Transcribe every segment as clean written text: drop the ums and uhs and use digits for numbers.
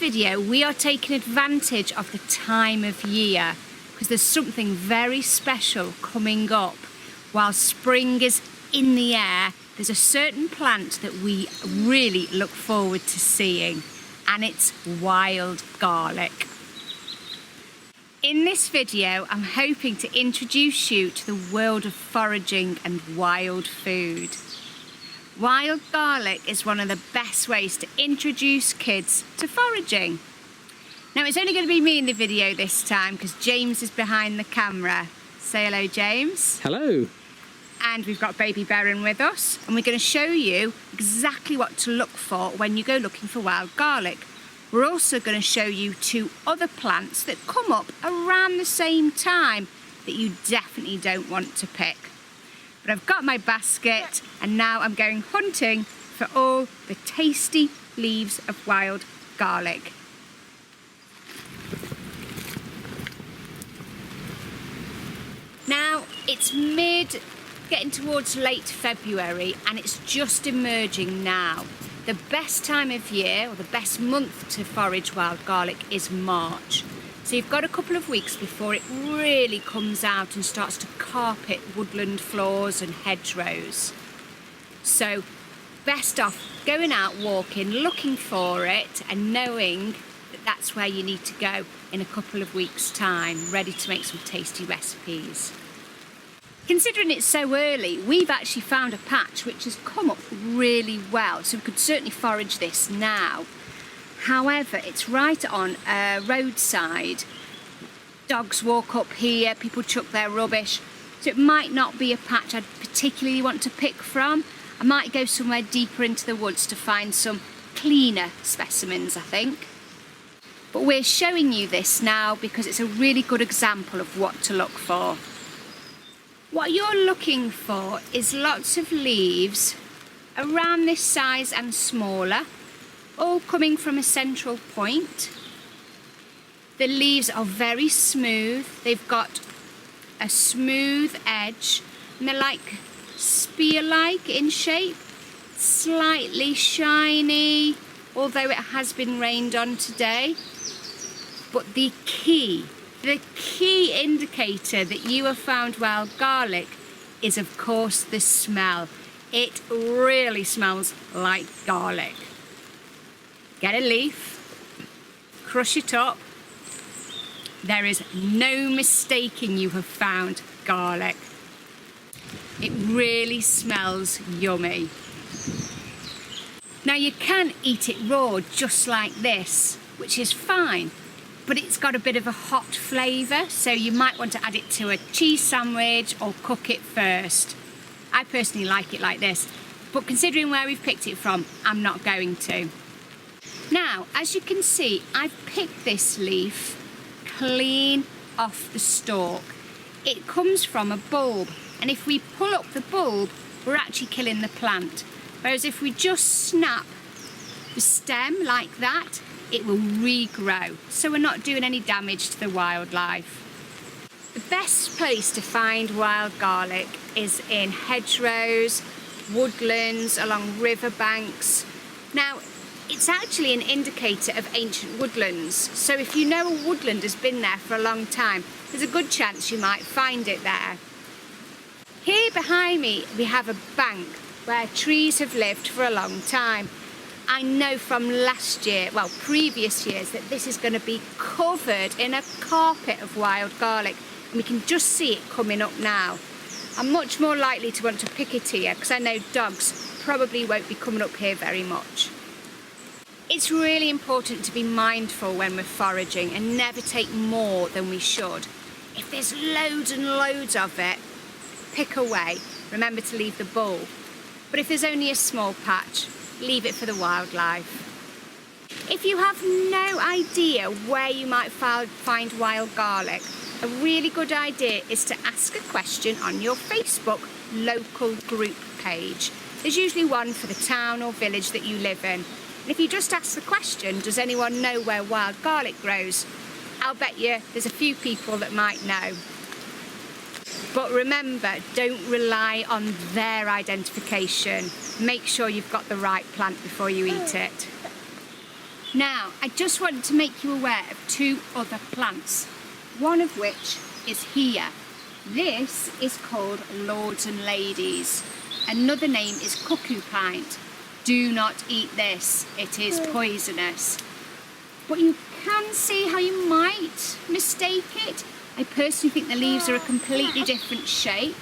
video we are taking advantage of the time of year because there's something very special coming up. While spring is in the air, there's a certain plant that we really look forward to seeing, and it's wild garlic. In this video, I'm hoping to introduce you to the world of foraging and wild food. Wild garlic is one of the best ways to introduce kids to foraging. Now it's only going to be me in the video this time because James is behind the camera. Say hello, James. Hello. And we've got baby Berin with us, and we're going to show you exactly what to look for when you go looking for wild garlic. We're also going to show you two other plants that come up around the same time that you definitely don't want to pick. But I've got my basket and now I'm going hunting for all the tasty leaves of wild garlic. Now it's getting towards late February and it's just emerging now. The best time of year, or the best month to forage wild garlic is March. So you've got a couple of weeks before it really comes out and starts to carpet woodland floors and hedgerows. So best off going out walking, looking for it and knowing that that's where you need to go in a couple of weeks' time, ready to make some tasty recipes. Considering it's so early, we've actually found a patch which has come up really well, so we could certainly forage this now. However, it's right on a roadside. Dogs walk up here, people chuck their rubbish, so it might not be a patch I'd particularly want to pick from. I might go somewhere deeper into the woods to find some cleaner specimens, I think. But we're showing you this now because it's a really good example of what to look for. What you're looking for is lots of leaves around this size and smaller, all coming from a central point. The leaves are very smooth. They've got a smooth edge and they're like spear-like in shape, slightly shiny, although it has been rained on today. But the key indicator that you have found wild garlic is of course the smell. It really smells like garlic. Get a leaf, crush it up. There is no mistaking you have found garlic. It really smells yummy. Now you can eat it raw just like this, which is fine, but it's got a bit of a hot flavour, so you might want to add it to a cheese sandwich or cook it first. I personally like it like this, but considering where we've picked it from, I'm not going to. Now, as you can see, I've picked this leaf clean off the stalk. It comes from a bulb, and if we pull up the bulb, we're actually killing the plant. Whereas if we just snap the stem like that, it will regrow, so we're not doing any damage to the wildlife. The best place to find wild garlic is in hedgerows, woodlands, along riverbanks. Now, it's actually an indicator of ancient woodlands, so if you know a woodland has been there for a long time, there's a good chance you might find it there. Here behind me we have a bank where trees have lived for a long time. I know from last year, well previous years, that this is going to be covered in a carpet of wild garlic, and we can just see it coming up now. I'm much more likely to want to pick it here because I know dogs probably won't be coming up here very much. It's really important to be mindful when we're foraging and never take more than we should. If there's loads and loads of it, pick away. Remember to leave the bulb. But if there's only a small patch, leave it for the wildlife. If you have no idea where you might find wild garlic, a really good idea is to ask a question on your Facebook local group page. There's usually one for the town or village that you live in. And if you just ask the question, does anyone know where wild garlic grows? I'll bet you there's a few people that might know. But remember, don't rely on their identification. Make sure you've got the right plant before you eat it. Now, I just want to make you aware of two other plants, one of which is here. This is called Lords and Ladies. Another name is cuckoo pint. Do not eat this, it is poisonous. But you can see how you might mistake it. I personally think the leaves are a completely different shape,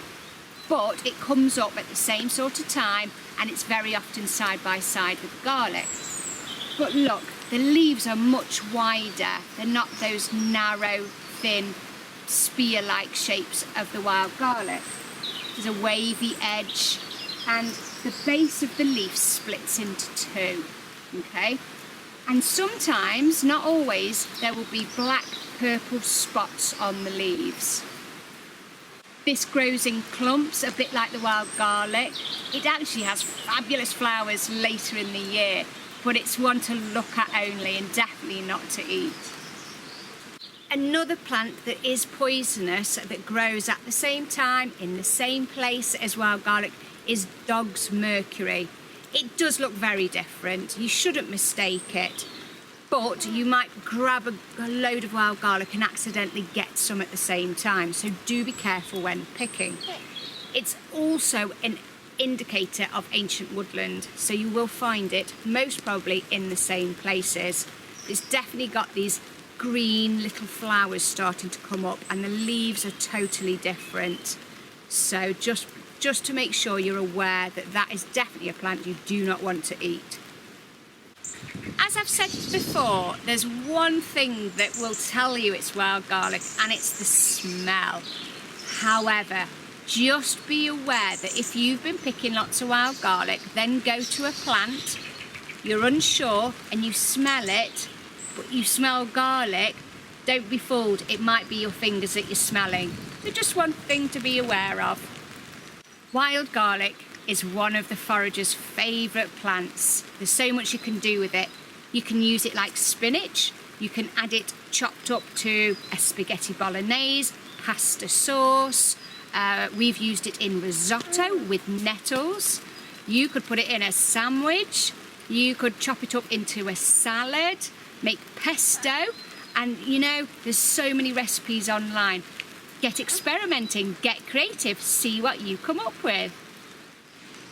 but it comes up at the same sort of time and it's very often side by side with garlic. But look, the leaves are much wider. They're not those narrow, thin, spear-like shapes of the wild garlic. There's a wavy edge and the base of the leaf splits into two, okay? And sometimes, not always, there will be black purple spots on the leaves. This grows in clumps, a bit like the wild garlic. It actually has fabulous flowers later in the year, but it's one to look at only and definitely not to eat. Another plant that is poisonous that grows at the same time in the same place as wild garlic is dog's Mercury. It does look very different. You shouldn't mistake it, but you might grab a load of wild garlic and accidentally get some at the same time, so do be careful when picking. It's also an indicator of ancient woodland, so you will find it most probably in the same places. It's definitely got these green little flowers starting to come up and the leaves are totally different. So just to make sure you're aware that that is definitely a plant you do not want to eat. As I've said before, there's one thing that will tell you it's wild garlic and it's the smell. However, just be aware that if you've been picking lots of wild garlic, then go to a plant, you're unsure and you smell it, but you smell garlic, don't be fooled, it might be your fingers that you're smelling. So just one thing to be aware of. Wild garlic is one of the forager's favourite plants. There's so much you can do with it. You can use it like spinach, you can add it chopped up to a spaghetti bolognese, pasta sauce, we've used it in risotto with nettles. You could put it in a sandwich, you could chop it up into a salad, make pesto, and you know, there's so many recipes online. Get experimenting, get creative, see what you come up with.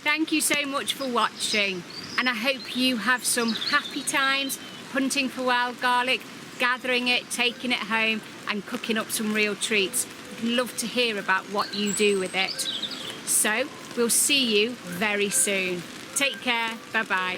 Thank you so much for watching, and I hope you have some happy times hunting for wild garlic, gathering it, taking it home and cooking up some real treats. I'd love to hear about what you do with it. So we'll see you very soon. Take care, bye bye.